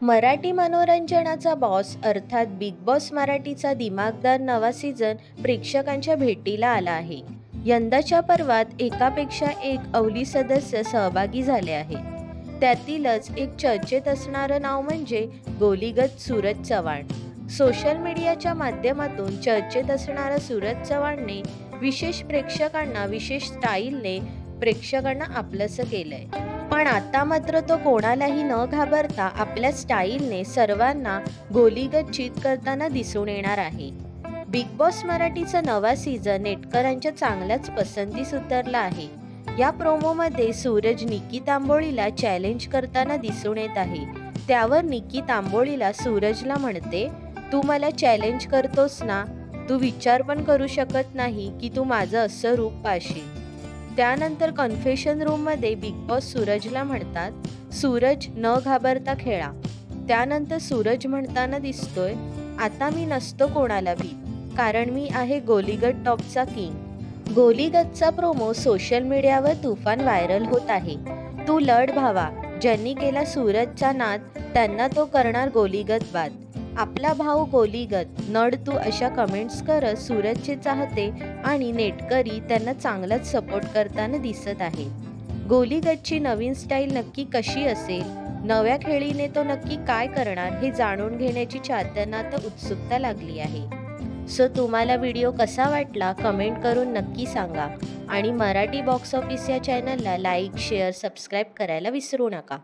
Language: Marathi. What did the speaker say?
मराठी मनोरंजनाचा बॉस अर्थात बिग बॉस मराठीचा दिमागदार नवा सीझन प्रेक्षकांच्या भेटीला आला आहे. यंदाच्या पर्वात एकापेक्षा एक अवली सदस्य सहभागी झाले आहेत. त्यातीलच एक चर्चेत असणारं नाव म्हणजे गोलीगत सूरज चव्हाण. सोशल मीडियाच्या माध्यमातून चर्चेत असणारा सूरज चव्हाणने विशेष स्टाईलने प्रेक्षकांना आपलंसं केलंय. पण आता मात्र तो कोणालाही न घाबरता आपल्या स्टाईलने सर्वांना गोलीगत चीत करताना दिसून येणार आहे. बिग बॉस मराठीचा नवा सीझन नेटकरांच्या चांगल्याच पसंतीस उतरला आहे. या प्रोमोमध्ये सूरज निकी तांबोळीला चॅलेंज करताना दिसून येत आहे. त्यावर निकी तांबोळीला सूरजला म्हणते, तू मला चॅलेंज करतोस ना, तू विचार पण करू शकत नाही की तू माझं असं रूप पाहशील. त्यानंतर कन्फेशन रूममध्ये बिग बॉस सूरजला म्हणतात, सूरज न घाबरता खेळा. त्यानंतर सूरज म्हणताना दिसतोय, आता मी नसतो कोणाला भीत, कारण मी आहे गोलीगत टॉपचा किंग. गोलीगतचा प्रोमो सोशल मीडियावर तुफान व्हायरल होत आहे. तू लढ भावा, ज्यांनी केला सूरजचा नाद त्यांना तो करणार गोलीगत बाद. आपला भाऊ गोलीगत नड तू, अशा कमेंट्स करत सूरजचे चाहते आणि नेटकरी त्यांना चांगलाच सपोर्ट करताना दिसत आहेत. गोलीगतची नवीन स्टाईल नक्की कशी असेल, नव्या खेळीने तो नक्की काय करणार हे जाणून घेण्याची चाहत्यांना आता उत्सुकता लागली आहे. सो तुम्हाला व्हिडिओ कसा वाटला कमेंट करून नक्की सांगा आणि मराठी बॉक्स ऑफिस या चॅनलला लाईक, शेअर, सबस्क्राईब करायला विसरू नका.